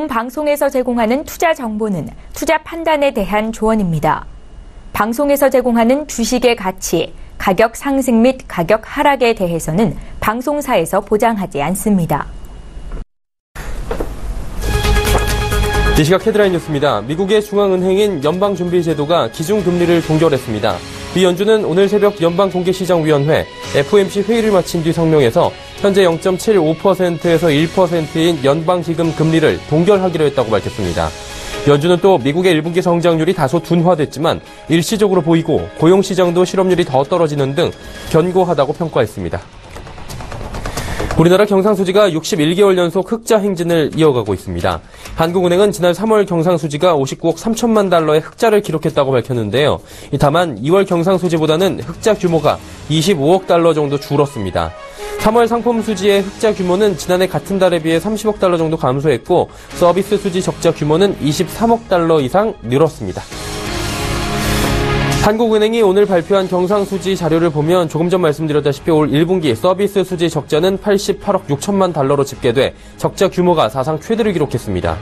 방송에서 제공하는 투자 정보는 투자 판단에 대한 조언입니다. 방송에서 제공하는 주식의 가치, 가격 상승 및 가격 하락에 대해서는 방송사에서 보장하지 않습니다. 이 시각 헤드라인 뉴스입니다. 미국의 중앙은행인 연방준비제도가 기준금리를 동결했습니다. 미 연준은 오늘 새벽 연방공개시장위원회 FOMC 회의를 마친 뒤 성명에서 현재 0.75%에서 1%인 연방기금 금리를 동결하기로 했다고 밝혔습니다. 연준은 또 미국의 1분기 성장률이 다소 둔화됐지만 일시적으로 보이고 고용시장도 실업률이 더 떨어지는 등 견고하다고 평가했습니다. 우리나라 경상수지가 61개월 연속 흑자 행진을 이어가고 있습니다. 한국은행은 지난 3월 경상수지가 59억 3천만 달러의 흑자를 기록했다고 밝혔는데요. 다만 2월 경상수지보다는 흑자 규모가 25억 달러 정도 줄었습니다. 3월 상품 수지의 흑자 규모는 지난해 같은 달에 비해 30억 달러 정도 감소했고 서비스 수지 적자 규모는 23억 달러 이상 늘었습니다. 한국은행이 오늘 발표한 경상수지 자료를 보면 조금 전 말씀드렸다시피 올 1분기 서비스 수지 적자는 88억 6천만 달러로 집계돼 적자 규모가 사상 최대를 기록했습니다.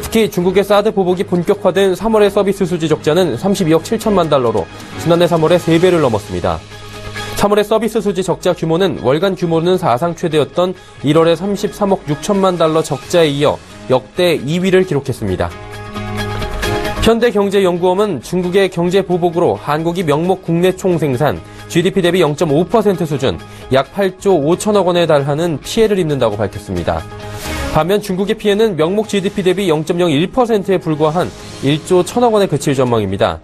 특히 중국의 사드 보복이 본격화된 3월의 서비스 수지 적자는 32억 7천만 달러로 지난해 3월에 3배를 넘었습니다. 3월의 서비스 수지 적자 규모는 월간 규모는 사상 최대였던 1월의 33억 6천만 달러 적자에 이어 역대 2위를 기록했습니다. 현대경제연구원은 중국의 경제 보복으로 한국이 명목 국내 총생산, GDP 대비 0.5% 수준, 약 8조 5천억 원에 달하는 피해를 입는다고 밝혔습니다. 반면 중국의 피해는 명목 GDP 대비 0.01%에 불과한 1조 1천억 원에 그칠 전망입니다.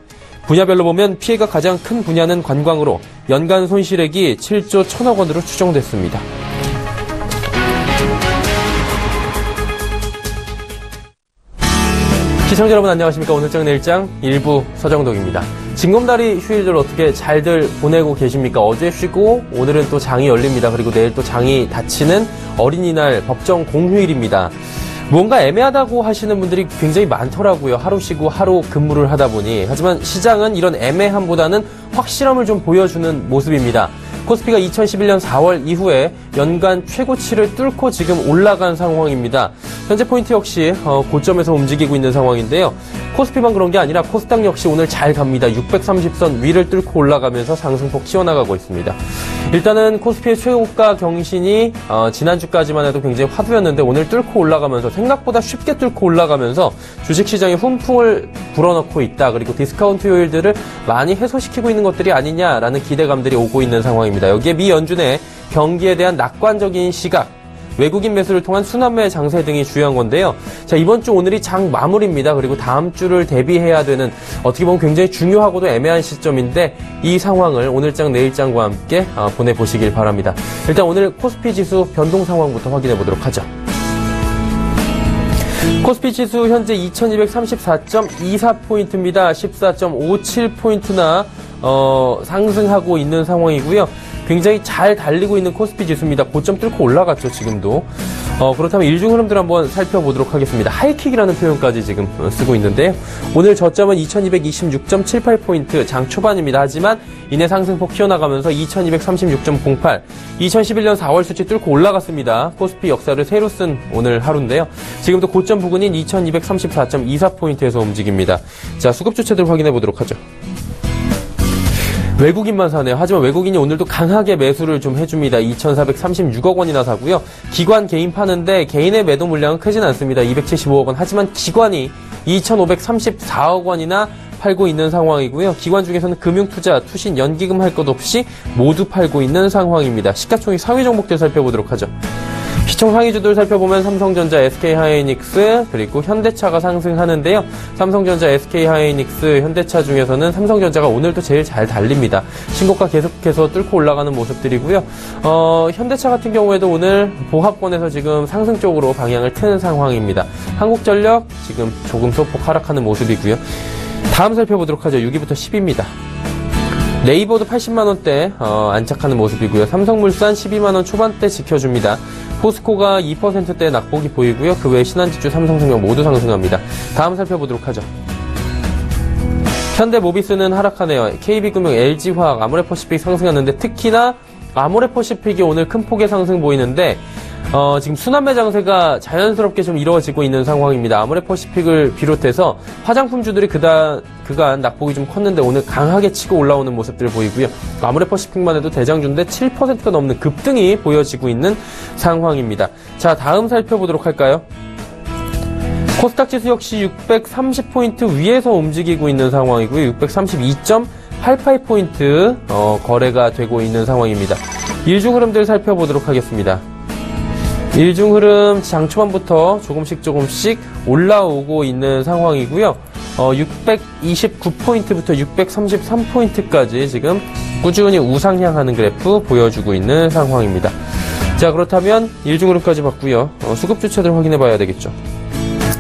분야별로 보면 피해가 가장 큰 분야는 관광으로 연간 손실액이 7조 1천억 원으로 추정됐습니다. 시청자 여러분 안녕하십니까. 오늘장 내일장 일부 서정덕입니다. 징검다리 휴일들 어떻게 잘들 보내고 계십니까? 어제 쉬고 오늘은 또 장이 열립니다. 그리고 내일 또 장이 닫히는 어린이날 법정 공휴일입니다. 뭔가 애매하다고 하시는 분들이 굉장히 많더라고요. 하루 쉬고 하루 근무를 하다 보니. 하지만 시장은 이런 애매함보다는 확실함을 좀 보여주는 모습입니다. 코스피가 2011년 4월 이후에 연간 최고치를 뚫고 지금 올라간 상황입니다. 현재 포인트 역시 고점에서 움직이고 있는 상황인데요. 코스피만 그런 게 아니라 코스닥 역시 오늘 잘 갑니다. 630선 위를 뚫고 올라가면서 상승폭 튀어나가고 있습니다. 일단은 코스피의 최고가 경신이 지난주까지만 해도 굉장히 화두였는데 오늘 뚫고 올라가면서 생각보다 쉽게 뚫고 올라가면서 주식시장에 훈풍을 불어넣고 있다. 그리고 디스카운트 요일들을 많이 해소시키고 있는 것들이 아니냐라는 기대감들이 오고 있는 상황입니다. 여기에 미 연준의 경기에 대한 낙관적인 시각, 외국인 매수를 통한 순환매 장세 등이 주요한 건데요. 자, 이번 주 오늘이 장 마무리입니다. 그리고 다음 주를 대비해야 되는 어떻게 보면 굉장히 중요하고도 애매한 시점인데 이 상황을 오늘장 내일장과 함께 보내보시길 바랍니다. 일단 오늘 코스피 지수 변동 상황부터 확인해 보도록 하죠. 코스피 지수 현재 2234.24포인트입니다. 14.57포인트나 상승하고 있는 상황이고요. 굉장히 잘 달리고 있는 코스피 지수입니다. 고점 뚫고 올라갔죠, 지금도. 그렇다면 일중 흐름들 한번 살펴보도록 하겠습니다. 하이킥이라는 표현까지 지금 쓰고 있는데요. 오늘 저점은 2226.78포인트, 장 초반입니다. 하지만 이내 상승폭 튀어나가면서 2236.08, 2011년 4월 수치 뚫고 올라갔습니다. 코스피 역사를 새로 쓴 오늘 하루인데요. 지금도 고점 부근인 2234.24포인트에서 움직입니다. 자, 수급 주체들 확인해 보도록 하죠. 외국인만 사네요. 하지만 외국인이 오늘도 강하게 매수를 좀 해줍니다. 2,436억 원이나 사고요. 기관 개인 파는데 개인의 매도 물량은 크진 않습니다. 275억 원. 하지만 기관이 2,534억 원이나 팔고 있는 상황이고요. 기관 중에서는 금융투자, 투신, 연기금 할 것 없이 모두 팔고 있는 상황입니다. 시가총액 상위 종목들 살펴보도록 하죠. 시총 상위주들 살펴보면 삼성전자, SK하이닉스, 그리고 현대차가 상승하는데요. 삼성전자, SK하이닉스, 현대차 중에서는 삼성전자가 오늘도 제일 잘 달립니다. 신고가 계속해서 뚫고 올라가는 모습들이고요. 현대차 같은 경우에도 오늘 보합권에서 지금 상승 쪽으로 방향을 트는 상황입니다. 한국전력 지금 조금 소폭 하락하는 모습이고요. 다음 살펴보도록 하죠. 6위부터 10위입니다. 네이버도 80만원대 안착하는 모습이고요. 삼성물산 12만원 초반대 지켜줍니다. 포스코가 2%대 낙폭이 보이고요. 그 외에 신한지주, 삼성생명 모두 상승합니다. 다음 살펴보도록 하죠. 현대모비스는 하락하네요. KB금융, LG화학, 아모레퍼시픽 상승하는데 특히나 아모레퍼시픽이 오늘 큰 폭의 상승 보이는데 지금 순환매 장세가 자연스럽게 좀 이루어지고 있는 상황입니다. 아모레퍼시픽을 비롯해서 화장품주들이 그간 낙폭이 좀 컸는데 오늘 강하게 치고 올라오는 모습들을 보이고요. 아모레퍼시픽만 해도 대장주인데 7%가 넘는 급등이 보여지고 있는 상황입니다. 자, 다음 살펴보도록 할까요? 코스닥 지수 역시 630포인트 위에서 움직이고 있는 상황이고요. 632.88포인트 거래가 되고 있는 상황입니다. 일중 흐름들 살펴보도록 하겠습니다. 일중 흐름 장 초반부터 조금씩 올라오고 있는 상황이고요. 629포인트부터 633포인트까지 지금 꾸준히 우상향하는 그래프 보여주고 있는 상황입니다. 자, 그렇다면 일중 흐름까지 봤고요. 수급 주체들 확인해 봐야 되겠죠.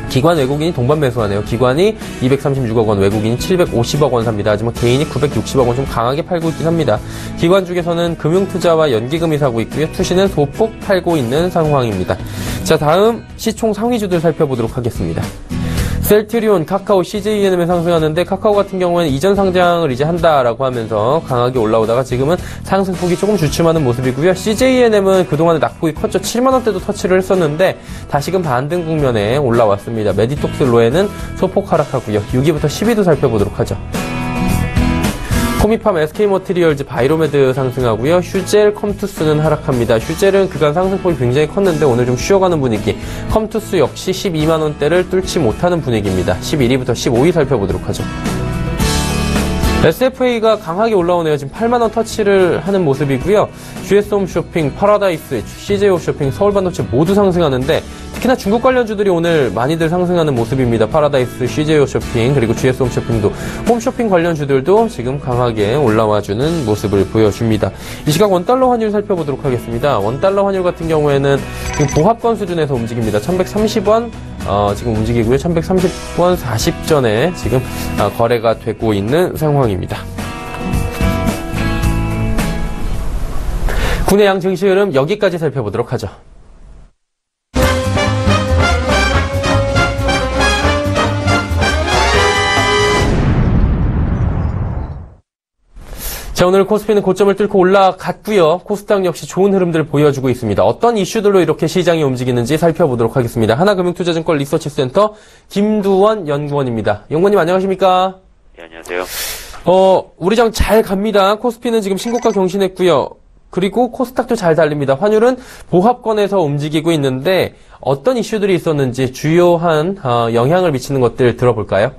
기관 외국인이 동반 매수하네요. 기관이 236억 원, 외국인이 750억 원 삽니다. 하지만 개인이 960억 원 좀 강하게 팔고 있긴 합니다. 기관 중에서는 금융투자와 연기금이 사고 있고요. 투시는 소폭 팔고 있는 상황입니다. 자, 다음 시총 상위주들 살펴보도록 하겠습니다. 셀트리온, 카카오, CJENM에 상승하는데 카카오 같은 경우에는 이전 상장을 이제 한다라고 하면서 강하게 올라오다가 지금은 상승폭이 조금 주춤하는 모습이고요. CJENM은 그동안에 낙폭이 컸죠. 7만원대도 터치를 했었는데 다시금 반등 국면에 올라왔습니다. 메디톡스 로에는 소폭 하락하고요. 6위부터 10위도 살펴보도록 하죠. 코미팜, SK머티리얼즈, 바이로메드 상승하고요. 휴젤, 컴투스는 하락합니다. 휴젤은 그간 상승폭이 굉장히 컸는데 오늘 좀 쉬어가는 분위기. 컴투스 역시 12만원대를 뚫지 못하는 분위기입니다. 11위부터 15위 살펴보도록 하죠. SFA가 강하게 올라오네요. 지금 8만원 터치를 하는 모습이고요. GS홈쇼핑, 파라다이스, CJ홈쇼핑, 서울반도체 모두 상승하는데 특히나 중국 관련주들이 오늘 많이들 상승하는 모습입니다. 파라다이스, CJ홈쇼핑, 그리고 GS홈쇼핑도 홈쇼핑 관련주들도 지금 강하게 올라와주는 모습을 보여줍니다. 이 시각 원달러 환율 살펴보도록 하겠습니다. 원달러 환율 같은 경우에는 지금 보합권 수준에서 움직입니다. 1130원 지금 움직이고요. 1130원 40전에 지금 거래가 되고 있는 상황입니다. 국내 양 증시 흐름 여기까지 살펴보도록 하죠. 자, 오늘 코스피는 고점을 뚫고 올라갔고요. 코스닥 역시 좋은 흐름들을 보여주고 있습니다. 어떤 이슈들로 이렇게 시장이 움직이는지 살펴보도록 하겠습니다. 하나금융투자증권 리서치센터 김두원 연구원입니다. 연구원님 안녕하십니까? 네, 안녕하세요. 우리 장 잘 갑니다. 코스피는 지금 신고가 경신했고요. 그리고 코스닥도 잘 달립니다. 환율은 보합권에서 움직이고 있는데 어떤 이슈들이 있었는지 주요한 영향을 미치는 것들 들어볼까요?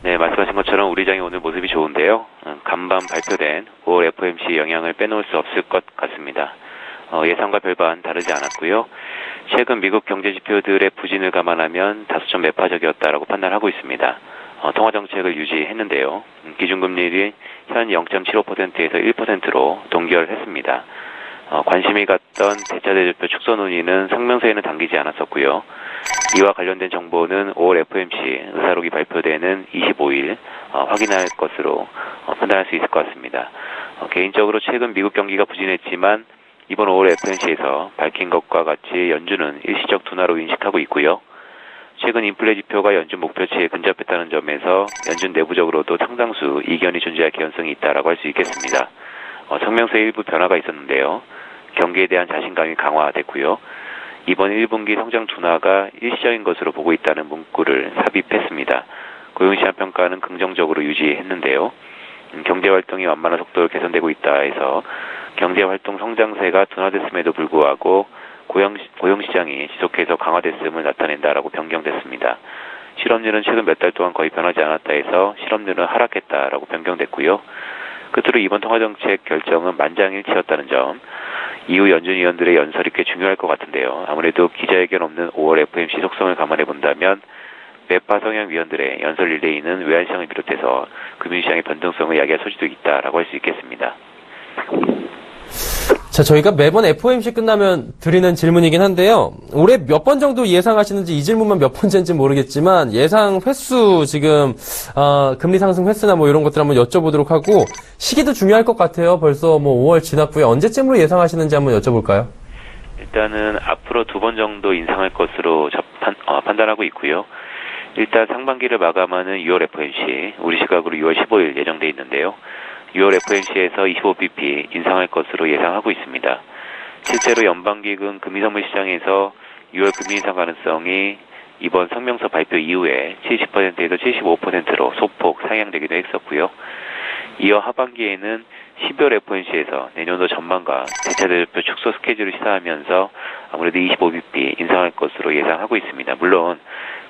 네, 말씀하신 것처럼 우리 장의 오늘 모습이 좋은데요. 간밤 발표된 5월 FOMC 영향을 빼놓을 수 없을 것 같습니다. 예상과 별반 다르지 않았고요. 최근 미국 경제 지표들의 부진을 감안하면 다소 좀 매파적이었다라고 판단하고 있습니다. 통화 정책을 유지했는데요. 기준금리를 현 0.75%에서 1%로 동결했습니다. 관심이 갔던 대차대조표 축소 논의는 성명서에는 담기지 않았었고요. 이와 관련된 정보는 5월 FOMC 의사록이 발표되는 25일 확인할 것으로 판단할 수 있을 것 같습니다. 개인적으로 최근 미국 경기가 부진했지만 이번 5월 FOMC에서 밝힌 것과 같이 연준은 일시적 둔화로 인식하고 있고요. 최근 인플레 지표가 연준 목표치에 근접했다는 점에서 연준 내부적으로도 상당수 이견이 존재할 개연성이 있다라고 할 수 있겠습니다. 성명서에 일부 변화가 있었는데요. 경기에 대한 자신감이 강화됐고요. 이번 1분기 성장 둔화가 일시적인 것으로 보고 있다는 문구를 삽입했습니다. 고용시장 평가는 긍정적으로 유지했는데요. 경제활동이 완만한 속도로 개선되고 있다 해서 경제활동 성장세가 둔화됐음에도 불구하고 고용시장이 지속해서 강화됐음을 나타낸다라고 변경됐습니다. 실업률은 최근 몇 달 동안 거의 변하지 않았다 해서 실업률은 하락했다라고 변경됐고요. 끝으로 이번 통화정책 결정은 만장일치였다는 점, 이후 연준 위원들의 연설이 꽤 중요할 것 같은데요. 아무래도 기자회견 없는 5월 FOMC 속성을 감안해 본다면 매파 성향 위원들의 연설 릴레이는 외환시장을 비롯해서 금융시장의 변동성을 야기할 소지도 있다라고 할 수 있겠습니다. 자, 저희가 매번 FOMC 끝나면 드리는 질문이긴 한데요. 올해 몇 번 정도 예상하시는지 이 질문만 몇 번째인지 모르겠지만 예상 횟수 지금 금리 상승 횟수나 뭐 이런 것들 한번 여쭤보도록 하고 시기도 중요할 것 같아요. 벌써 뭐 5월 지났고요. 언제쯤으로 예상하시는지 한번 여쭤볼까요? 일단은 앞으로 2번 정도 인상할 것으로 판단하고 있고요. 일단 상반기를 마감하는 6월 FOMC, 우리 시각으로 6월 15일 예정돼 있는데요. 6월 FOMC에서 25bp 인상할 것으로 예상하고 있습니다. 실제로 연방기금 금리선물 시장에서 6월 금리 인상 가능성이 이번 성명서 발표 이후에 70%에서 75%로 소폭 상향되기도 했었고요. 이어 하반기에는 12월 FOMC에서 내년도 전망과 대차대조표 축소 스케줄을 시사하면서 아무래도 25bp 인상할 것으로 예상하고 있습니다. 물론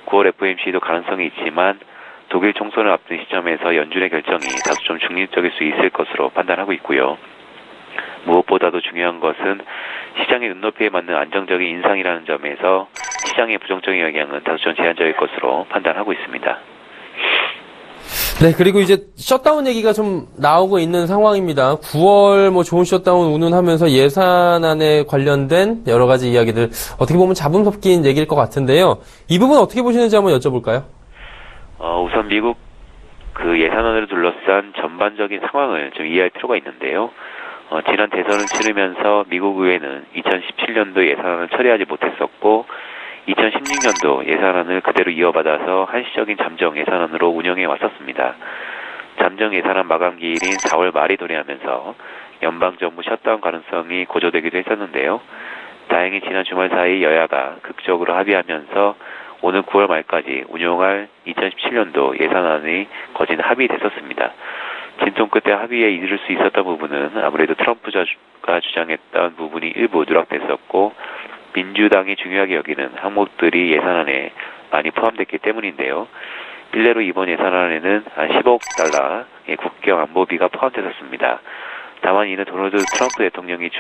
9월 FOMC도 가능성이 있지만 독일 총선을 앞둔 시점에서 연준의 결정이 다소 좀 중립적일 수 있을 것으로 판단하고 있고요. 무엇보다도 중요한 것은 시장의 눈높이에 맞는 안정적인 인상이라는 점에서 시장의 부정적인 영향은 다소 좀 제한적일 것으로 판단하고 있습니다. 네, 그리고 이제 셧다운 얘기가 좀 나오고 있는 상황입니다. 9월 좋은 셧다운 운운하면서 예산안에 관련된 여러 가지 이야기들 어떻게 보면 잡음 섞인 얘기일 것 같은데요. 이 부분 어떻게 보시는지 한번 여쭤볼까요? 우선 미국 그 예산안을 둘러싼 전반적인 상황을 좀 이해할 필요가 있는데요. 지난 대선을 치르면서 미국 의회는 2017년도 예산안을 처리하지 못했었고 2016년도 예산안을 그대로 이어받아서 한시적인 잠정 예산안으로 운영해 왔었습니다. 잠정 예산안 마감 기일인 4월 말이 도래하면서 연방정부 셧다운 가능성이 고조되기도 했었는데요. 다행히 지난 주말 사이 여야가 극적으로 합의하면서 오늘 9월 말까지 운용할 2017년도 예산안이 거진 합의됐었습니다. 진통 끝에 합의에 이를 수 있었던 부분은 아무래도 트럼프가 주장했던 부분이 일부 누락됐었고 민주당이 중요하게 여기는 항목들이 예산안에 많이 포함됐기 때문인데요. 일례로 이번 예산안에는 한 10억 달러의 국경 안보비가 포함되었습니다. 다만 이는 도널드 트럼프 대통령이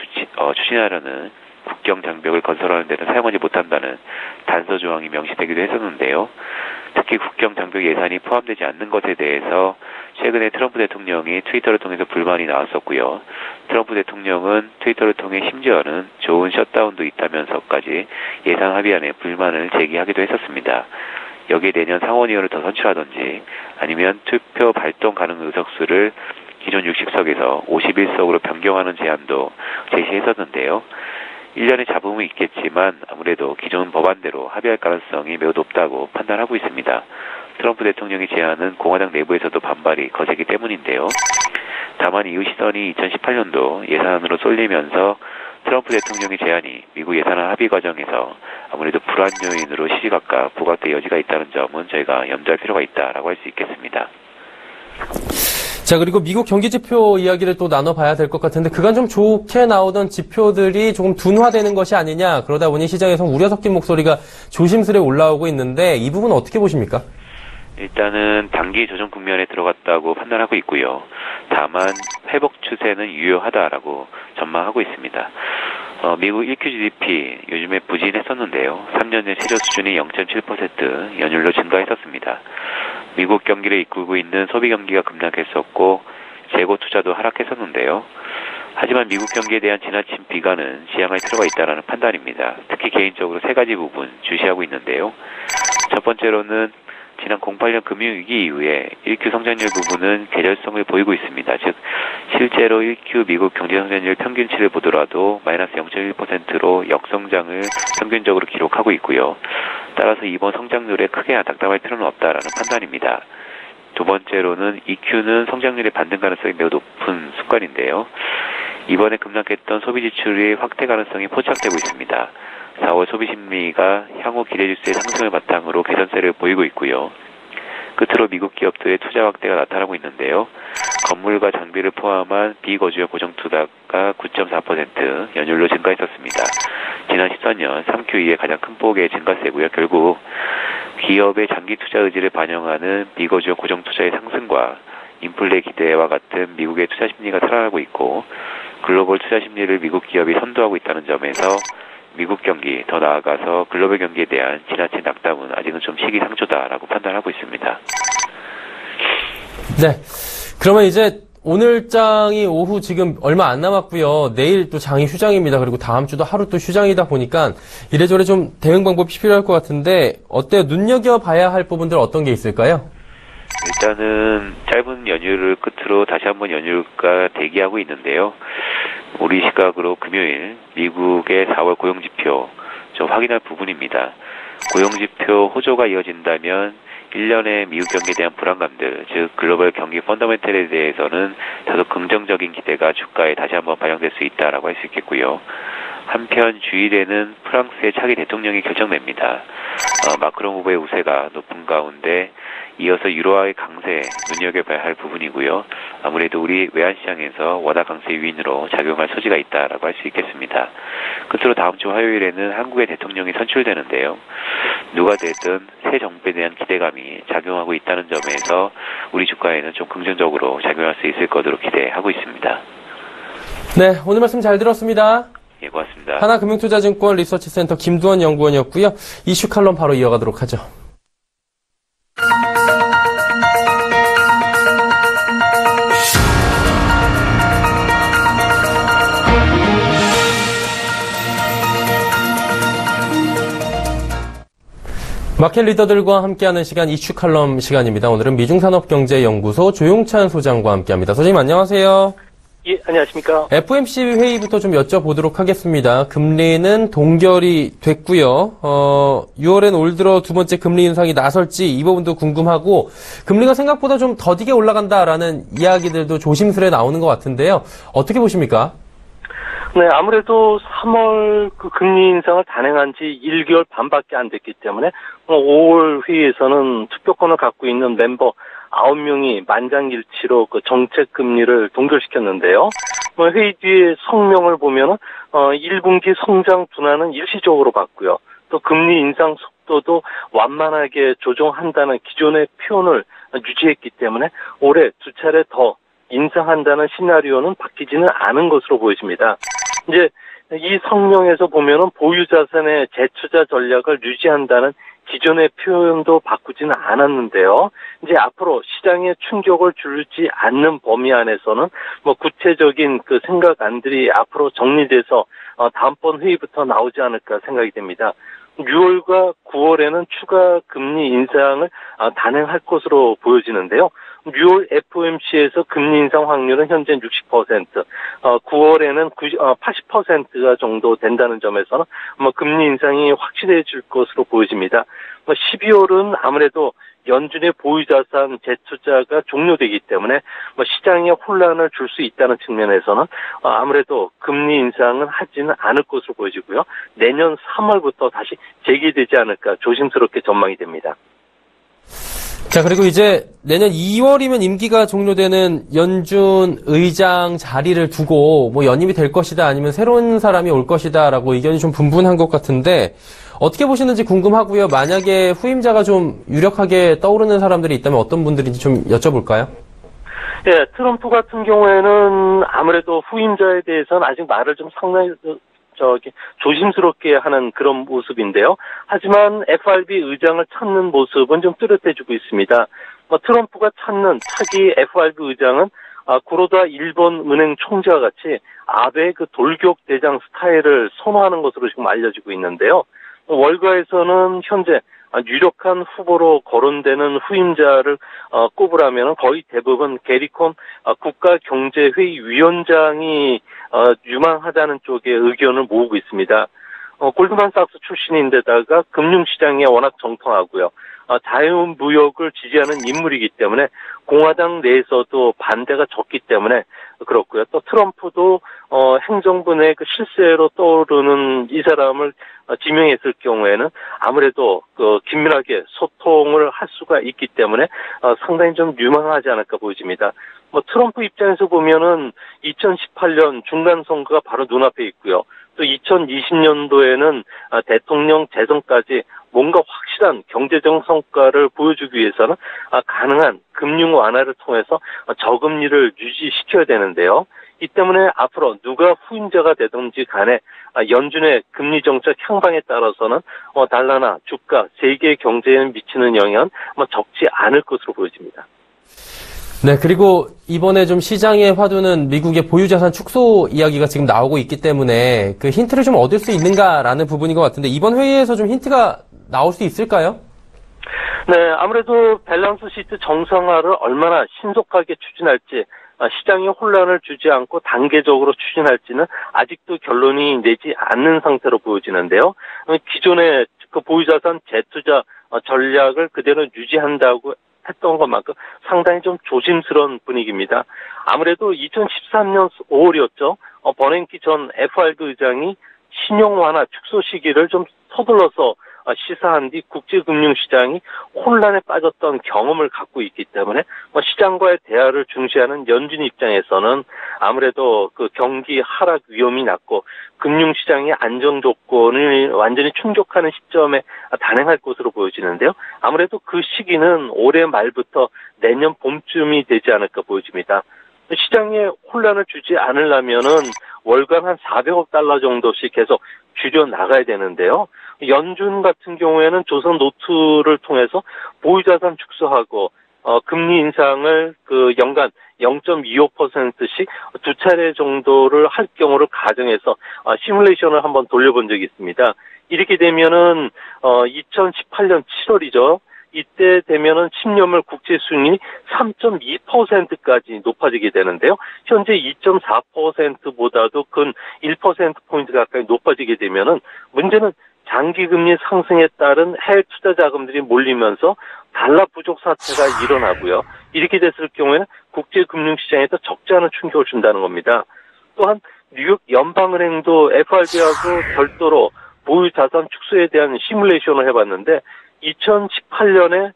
추진하려는 국경 장벽을 건설하는 데는 사용하지 못한다는 단서 조항이 명시되기도 했었는데요. 특히 국경 장벽 예산이 포함되지 않는 것에 대해서 최근에 트럼프 대통령이 트위터를 통해서 불만이 나왔었고요. 트럼프 대통령은 트위터를 통해 심지어는 좋은 셧다운도 있다면서까지 예산 합의안에 불만을 제기하기도 했었습니다. 여기에 내년 상원의원을 더 선출하든지 아니면 투표 발동 가능 의석수를 기존 60석에서 51석으로 변경하는 제안도 제시했었는데요. 1년의 잡음은 있겠지만 아무래도 기존 법안대로 합의할 가능성이 매우 높다고 판단하고 있습니다. 트럼프 대통령의 제안은 공화당 내부에서도 반발이 거세기 때문인데요. 다만 이후 시선이 2018년도 예산안으로 쏠리면서 트럼프 대통령의 제안이 미국 예산안 합의 과정에서 아무래도 불안 요인으로 시시각각 부각될 여지가 있다는 점은 저희가 염두할 필요가 있다라고 할 수 있겠습니다. 자, 그리고 미국 경기 지표 이야기를 또 나눠봐야 될 것 같은데 그간 좀 좋게 나오던 지표들이 조금 둔화되는 것이 아니냐, 그러다 보니 시장에서 우려 섞인 목소리가 조심스레 올라오고 있는데 이 부분 어떻게 보십니까? 일단은 단기 조정 국면에 들어갔다고 판단하고 있고요. 다만 회복 추세는 유효하다라고 전망하고 있습니다. 미국 1Q GDP 요즘에 부진했었는데요. 3년 전 최저 수준이 0.7% 연율로 증가했었습니다. 미국 경기를 이끌고 있는 소비 경기가 급락했었고 재고 투자도 하락했었는데요. 하지만 미국 경기에 대한 지나친 비관은 지양할 필요가 있다는 판단입니다. 특히 개인적으로 세 가지 부분 주시하고 있는데요. 첫 번째로는 지난 08년 금융위기 이후에 1Q 성장률 부분은 계절성을 보이고 있습니다. 즉 실제로 1Q 미국 경제성장률 평균치를 보더라도 마이너스 0.1%로 역성장을 평균적으로 기록하고 있고요. 따라서 이번 성장률에 크게 낙담할 필요는 없다라는 판단입니다. 두 번째로는 EQ는 성장률의 반등 가능성이 매우 높은 순간인데요. 이번에 급락했던 소비 지출의 확대 가능성이 포착되고 있습니다. 4월 소비 심리가 향후 기대지수의 상승을 바탕으로 개선세를 보이고 있고요. 끝으로 미국 기업들의 투자 확대가 나타나고 있는데요. 건물과 장비를 포함한 비거주용 고정투자가 9.4% 연율로 증가했었습니다. 지난 14년 3Q 이후에 가장 큰 폭의 증가세고요. 결국 기업의 장기 투자 의지를 반영하는 비거주용 고정투자의 상승과 인플레 기대와 같은 미국의 투자 심리가 살아나고 있고 글로벌 투자 심리를 미국 기업이 선도하고 있다는 점에서 미국 경기, 더 나아가서 글로벌 경기에 대한 지나친 낙담은 아직은 좀 시기상조다라고 판단하고 있습니다. 네. 그러면 이제 오늘 장이 오후 지금 얼마 안 남았고요. 내일 또 장이 휴장입니다. 그리고 다음 주도 하루 또 휴장이다 보니까 이래저래 좀 대응 방법이 필요할 것 같은데 어때요? 눈여겨봐야 할 부분들 어떤 게 있을까요? 일단은 짧은 연휴를 끝으로 다시 한번 연휴가 대기하고 있는데요. 우리 시각으로 금요일 미국의 4월 고용지표 좀 확인할 부분입니다. 고용지표 호조가 이어진다면 1년의 미국 경기에 대한 불안감들, 즉 글로벌 경기 펀더멘털에 대해서는 다소 긍정적인 기대가 주가에 다시 한번 반영될 수 있다라고 할 수 있겠고요. 한편 주일에는 프랑스의 차기 대통령이 결정됩니다. 마크롱 후보의 우세가 높은 가운데 이어서 유로화의 강세 눈여겨봐야 할 부분이고요. 아무래도 우리 외환시장에서 원화 강세 요인으로 작용할 소지가 있다라고 할 수 있겠습니다. 끝으로 다음 주 화요일에는 한국의 대통령이 선출되는데요. 누가 되든 새 정부에 대한 기대감이 작용하고 있다는 점에서 우리 주가에는 좀 긍정적으로 작용할 수 있을 것으로 기대하고 있습니다. 네, 오늘 말씀 잘 들었습니다. 예, 고맙습니다. 하나금융투자증권 리서치센터 김두원 연구원이었고요. 이슈 칼럼 바로 이어가도록 하죠. 마켓 리더들과 함께하는 시간 이슈 칼럼 시간입니다. 오늘은 미중산업경제연구소 조용찬 소장과 함께합니다. 소장님 안녕하세요. 예, 안녕하십니까. FOMC 회의부터 좀 여쭤보도록 하겠습니다. 금리는 동결이 됐고요. 6월엔 올 들어 두 번째 금리 인상이 나설지 이 부분도 궁금하고 금리가 생각보다 좀 더디게 올라간다라는 이야기들도 조심스레 나오는 것 같은데요. 어떻게 보십니까? 네, 아무래도 3월 그 금리 인상을 단행한 지 1개월 반밖에 안 됐기 때문에 5월 회의에서는 투표권을 갖고 있는 멤버 9명이 만장일치로 그 정책 금리를 동결시켰는데요. 회의 뒤에 성명을 보면은 1분기 성장 둔화는 일시적으로 봤고요. 또 금리 인상 속도도 완만하게 조정한다는 기존의 표현을 유지했기 때문에 올해 두 차례 더 인상한다는 시나리오는 바뀌지는 않은 것으로 보여집니다. 이제 이 성명에서 보면은 보유 자산의 재투자 전략을 유지한다는 기존의 표현도 바꾸지는 않았는데요. 이제 앞으로 시장에 충격을 주지 않는 범위 안에서는 구체적인 그 생각안들이 앞으로 정리돼서 다음번 회의부터 나오지 않을까 생각이 됩니다. 6월과 9월에는 추가 금리 인상을 단행할 것으로 보여지는데요. 6월 FOMC에서 금리 인상 확률은 현재 60%, 9월에는 80%가 정도 된다는 점에서는 금리 인상이 확실해질 것으로 보여집니다. 12월은 아무래도 연준의 보유자산 재투자가 종료되기 때문에 시장에 혼란을 줄 수 있다는 측면에서는 아무래도 금리 인상은 하지는 않을 것으로 보여지고요. 내년 3월부터 다시 재개되지 않을까 조심스럽게 전망이 됩니다. 자, 그리고 이제 내년 2월이면 임기가 종료되는 연준 의장 자리를 두고 연임이 될 것이다 아니면 새로운 사람이 올 것이다라고 의견이 좀 분분한 것 같은데 어떻게 보시는지 궁금하고요. 만약에 후임자가 좀 유력하게 떠오르는 사람들이 있다면 어떤 분들인지 좀 여쭤볼까요? 예, 트럼프 같은 경우에는 아무래도 후임자에 대해서는 아직 말을 좀 상당히 조심스럽게 하는 그런 모습인데요. 하지만 FRB 의장을 찾는 모습은 좀 뚜렷해지고 있습니다. 트럼프가 찾는 차기 FRB 의장은 구로다 일본 은행 총재와 같이 아베의 그 돌격 대장 스타일을 선호하는 것으로 지금 알려지고 있는데요. 월가에서는 현재 유력한 후보로 거론되는 후임자를 꼽으라면 거의 대부분 게리콘 국가경제회의 위원장이 유망하다는 쪽의 의견을 모으고 있습니다. 골드만삭스 출신인데다가 금융시장에 워낙 정통하고요. 자유무역을 지지하는 인물이기 때문에 공화당 내에서도 반대가 적기 때문에 그렇고요. 또 트럼프도 행정부 내 그 실세로 떠오르는 이 사람을 지명했을 경우에는 아무래도 그 긴밀하게 소통을 할 수가 있기 때문에 상당히 좀 유망하지 않을까 보여집니다. 트럼프 입장에서 보면은 2018년 중간선거가 바로 눈앞에 있고요. 또 2020년도에는 대통령 재선까지 뭔가 확실한 경제적 성과를 보여주기 위해서는 가능한 금융 완화를 통해서 저금리를 유지시켜야 되는데요. 이 때문에 앞으로 누가 후임자가 되든지 간에 연준의 금리 정책 향방에 따라서는 달러나 주가, 세계 경제에 미치는 영향은 적지 않을 것으로 보여집니다. 네, 그리고 이번에 좀 시장에 화두는 미국의 보유자산 축소 이야기가 지금 나오고 있기 때문에 그 힌트를 좀 얻을 수 있는가라는 부분인 것 같은데 이번 회의에서 좀 힌트가 나올 수 있을까요? 네, 아무래도 밸런스 시트 정상화를 얼마나 신속하게 추진할지 시장에 혼란을 주지 않고 단계적으로 추진할지는 아직도 결론이 내지 않는 상태로 보여지는데요. 기존의 그 보유자산 재투자 전략을 그대로 유지한다고 했던 것만큼 상당히 좀 조심스러운 분위기입니다. 아무래도 2013년 5월이었죠. 버냉키 전 FRB 의장이 신용 완화 축소 시기를 좀 서둘러서 시사한 뒤 국제금융시장이 혼란에 빠졌던 경험을 갖고 있기 때문에 시장과의 대화를 중시하는 연준 입장에서는 아무래도 그 경기 하락 위험이 낮고 금융시장의 안정 조건을 완전히 충족하는 시점에 단행할 것으로 보여지는데요. 아무래도 그 시기는 올해 말부터 내년 봄쯤이 되지 않을까 보여집니다. 시장에 혼란을 주지 않으려면은 월간 한 400억 달러 정도씩 계속 줄여 나가야 되는데요. 연준 같은 경우에는 조선 노트를 통해서 보유자산 축소하고 금리 인상을 그 연간 0.25%씩 두 차례 정도를 할 경우를 가정해서 시뮬레이션을 한번 돌려본 적이 있습니다. 이렇게 되면은 2018년 7월이죠. 이때 되면은 10년물 국채 수익률이 3.2%까지 높아지게 되는데요. 현재 2.4%보다도 근 1%포인트 가까이 높아지게 되면은 문제는 장기금리 상승에 따른 해외 투자 자금들이 몰리면서 달러 부족 사태가 일어나고요. 이렇게 됐을 경우에는 국제금융시장에서 적지 않은 충격을 준다는 겁니다. 또한 뉴욕 연방은행도 FRB하고 별도로 보유자산 축소에 대한 시뮬레이션을 해봤는데 2018년에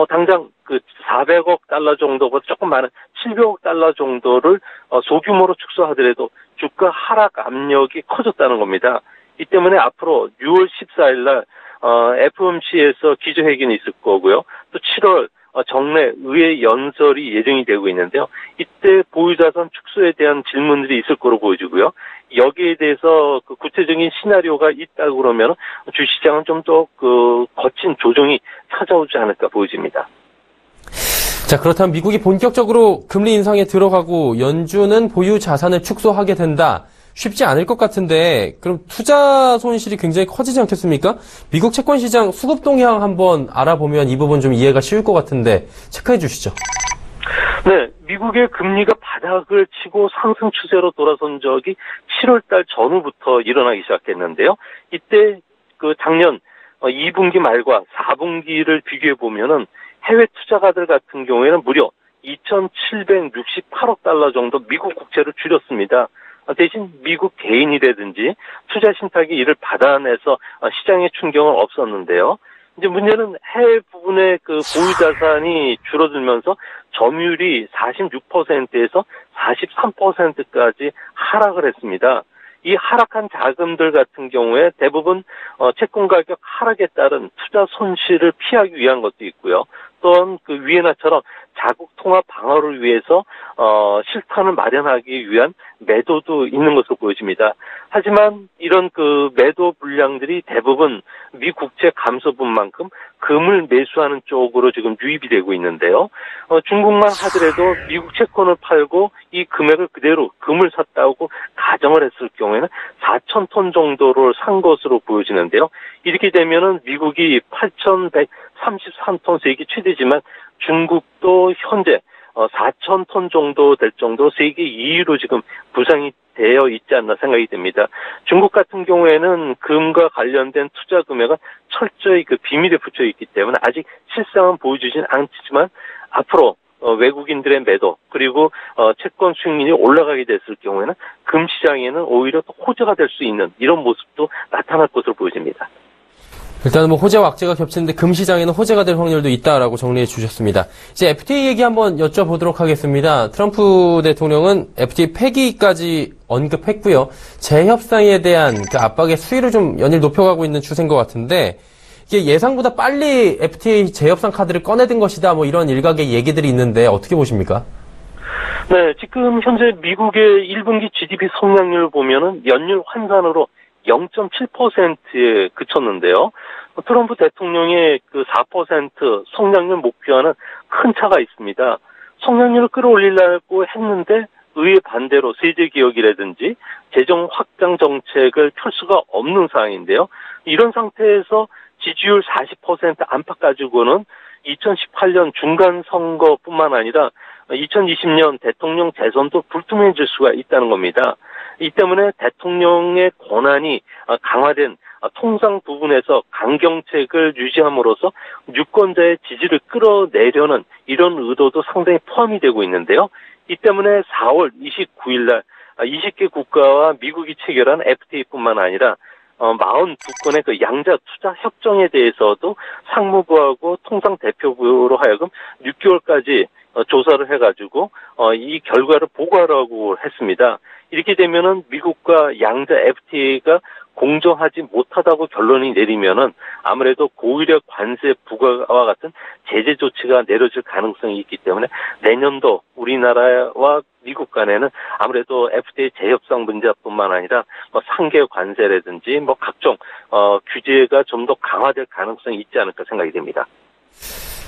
당장 그 400억 달러 정도보다 조금 많은 700억 달러 정도를 소규모로 축소하더라도 주가 하락 압력이 커졌다는 겁니다. 이 때문에 앞으로 6월 14일 날 FOMC에서 기조회견이 있을 거고요. 또 7월 정례 의회 연설이 예정이 되고 있는데요. 이때 보유자산 축소에 대한 질문들이 있을 거로 보여지고요. 여기에 대해서 그 구체적인 시나리오가 있다고 그러면 주시장은 좀 더 그 거친 조정이 찾아오지 않을까 보여집니다. 자, 그렇다면 미국이 본격적으로 금리 인상에 들어가고 연준은 보유 자산을 축소하게 된다. 쉽지 않을 것 같은데 그럼 투자 손실이 굉장히 커지지 않겠습니까? 미국 채권 시장 수급 동향 한번 알아보면 이 부분 좀 이해가 쉬울 것 같은데 체크해 주시죠. 네, 미국의 금리가 바닥을 치고 상승 추세로 돌아선 적이 7월달 전후부터 일어나기 시작했는데요. 이때 그 작년 2분기 말과 4분기를 비교해 보면은 해외 투자가들 같은 경우에는 무려 2,768억 달러 정도 미국 국채를 줄였습니다. 대신 미국 개인이라든지 투자 신탁이 이를 받아내서 시장에 충격은 없었는데요. 이제 문제는 해외 부분의 그 보유 자산이 줄어들면서 점유율이 46%에서 43%까지 하락을 했습니다. 이 하락한 자금들 같은 경우에 대부분 채권 가격 하락에 따른 투자 손실을 피하기 위한 것도 있고요. 또한 그 위에나처럼 자국 통화 방어를 위해서 실탄을 마련하기 위한 매도도 있는 것으로 보여집니다. 하지만 이런 그 매도 물량들이 대부분 미 국채 감소분만큼 금을 매수하는 쪽으로 지금 유입이 되고 있는데요. 중국만 하더라도 미국 채권을 팔고 이 금액을 그대로 금을 샀다고 가정을 했을 경우에는 4,000톤 정도를 산 것으로 보여지는데요. 이렇게 되면은 미국이 8,133톤 세계 최대지만 중국도 현재 4,000톤 정도 될 정도로 세계 2위로 지금 부상이 되어 있지 않나 생각이 듭니다. 중국 같은 경우에는 금과 관련된 투자 금액은 철저히 그 비밀에 붙여 있기 때문에 아직 실상은 보여주진 않지만 앞으로 외국인들의 매도 그리고 채권 수익률이 올라가게 됐을 경우에는 금 시장에는 오히려 더 호재가 될 수 있는 이런 모습도 나타날 것으로 보여집니다. 일단은 호재와 악재가 겹치는데 금 시장에는 호재가 될 확률도 있다라고 정리해 주셨습니다. 이제 FTA 얘기 한번 여쭤보도록 하겠습니다. 트럼프 대통령은 FTA 폐기까지 언급했고요. 재협상에 대한 그 압박의 수위를 좀 연일 높여가고 있는 추세인 것 같은데 이게 예상보다 빨리 FTA 재협상 카드를 꺼내든 것이다. 뭐 이런 일각의 얘기들이 있는데 어떻게 보십니까? 네, 지금 현재 미국의 1분기 GDP 성장률을 보면은 연율 환산으로 0.7%에 그쳤는데요. 트럼프 대통령의 그 4% 성장률 목표와는 큰 차가 있습니다. 성장률을 끌어올리려고 했는데 의회 반대로 세제 개혁이라든지 재정 확장 정책을 펼 수가 없는 상황인데요. 이런 상태에서 지지율 40% 안팎 가지고는 2018년 중간 선거뿐만 아니라 2020년 대통령 재선도 불투명해질 수가 있다는 겁니다. 이 때문에 대통령의 권한이 강화된 통상 부분에서 강경책을 유지함으로써 유권자의 지지를 끌어내려는 이런 의도도 상당히 포함이 되고 있는데요. 이 때문에 4월 29일 날 20개 국가와 미국이 체결한 FTA뿐만 아니라 42건의 그 양자 투자 협정에 대해서도 상무부하고 통상대표부로 하여금 6개월까지 조사를 해가지고 이 결과를 보고하라고 했습니다. 이렇게 되면은 미국과 양자 FTA가 공정하지 못하다고 결론이 내리면은 아무래도 고의력 관세 부과와 같은 제재 조치가 내려질 가능성이 있기 때문에 내년도 우리나라와 미국 간에는 아무래도 FTA 재협상 문제뿐만 아니라 상계 관세라든지 각종 규제가 좀 더 강화될 가능성이 있지 않을까 생각이 됩니다.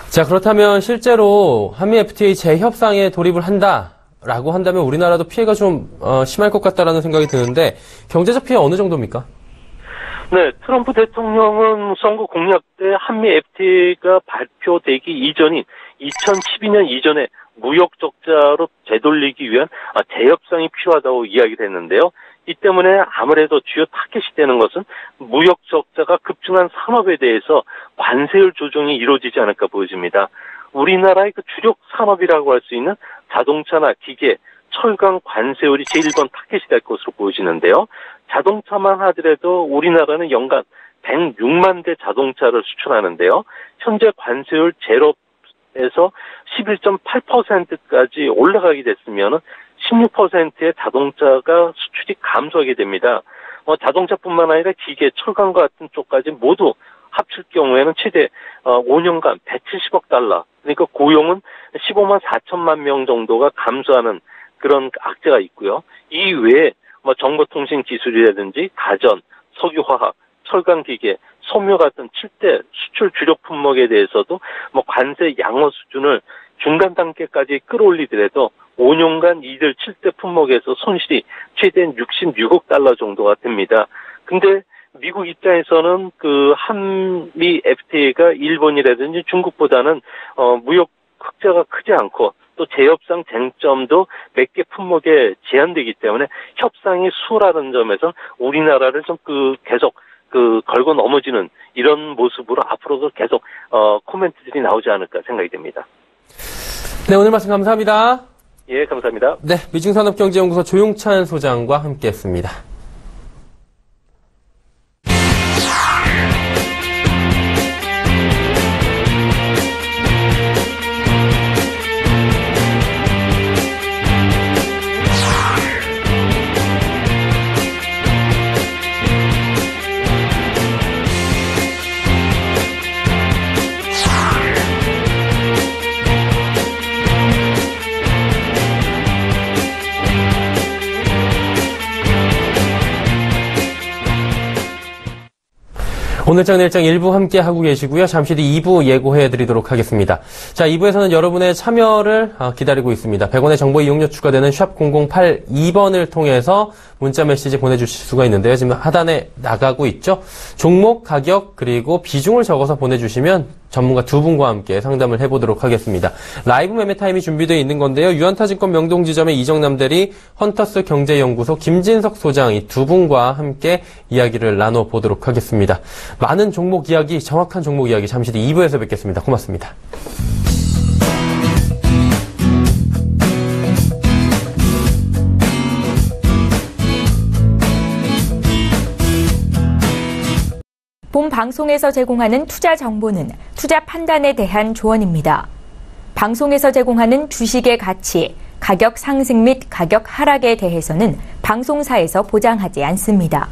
자, 그렇다면 실제로 한미 FTA 재협상에 돌입을 한다라고 한다면 우리나라도 피해가 좀 심할 것 같다라는 생각이 드는데 경제적 피해 어느 정도입니까? 네, 트럼프 대통령은 선거 공약 때 한미 FTA가 발표되기 이전인 2012년 이전에 무역 적자로 되돌리기 위한 재협상이 필요하다고 이야기를 했는데요. 이 때문에 아무래도 주요 타겟이 되는 것은 무역 적자가 급증한 산업에 대해서 관세율 조정이 이루어지지 않을까 보여집니다. 우리나라의 그 주력 산업이라고 할 수 있는 자동차나 기계, 철강 관세율이 제1번 타겟이 될 것으로 보여지는데요. 자동차만 하더라도 우리나라는 연간 106만 대 자동차를 수출하는데요. 현재 관세율 제로에서 11.8%까지 올라가게 됐으면 16%의 자동차가 수출이 감소하게 됩니다. 자동차뿐만 아니라 기계, 철강과 같은 쪽까지 모두 합칠 경우에는 최대 5년간 170억 달러, 그러니까 고용은 15만 4천만 명 정도가 감소하는 그런 악재가 있고요. 이 외에 정보통신 기술이라든지 가전, 석유화학, 철강기계, 섬유 같은 7대 수출 주력 품목에 대해서도 관세 양호 수준을 중간 단계까지 끌어올리더라도 5년간 이들 7대 품목에서 손실이 최대한 66억 달러 정도가 됩니다. 근데 미국 입장에서는 그 한미 FTA가 일본이라든지 중국보다는 무역 흑자가 크지 않고 또 재협상 쟁점도 몇 개 품목에 제한되기 때문에 협상이 수월하는 점에서 우리나라를 좀 계속 걸고 넘어지는 이런 모습으로 앞으로도 계속 코멘트들이 나오지 않을까 생각이 됩니다. 네, 오늘 말씀 감사합니다. 예, 감사합니다. 네, 미증산업경제연구소 조용찬 소장과 함께했습니다. 오늘장 내일장 1부 함께 하고 계시고요. 잠시 뒤 2부 예고해드리도록 하겠습니다. 자, 2부에서는 여러분의 참여를 기다리고 있습니다. 100원의 정보 이용료 추가되는 샵 0082번을 통해서 문자 메시지 보내주실 수가 있는데요. 지금 하단에 나가고 있죠. 종목, 가격, 그리고 비중을 적어서 보내주시면 전문가 두 분과 함께 상담을 해보도록 하겠습니다. 라이브 매매 타임이 준비되어 있는 건데요. 유한타증권 명동지점의 이정남 대리, 헌터스 경제연구소 김진석 소장 이 두 분과 함께 이야기를 나눠보도록 하겠습니다. 많은 종목 이야기, 정확한 종목 이야기 잠시 뒤 2부에서 뵙겠습니다. 고맙습니다. 본 방송에서 제공하는 투자 정보는 투자 판단에 대한 조언입니다. 방송에서 제공하는 주식의 가치, 가격 상승 및 가격 하락에 대해서는 방송사에서 보장하지 않습니다.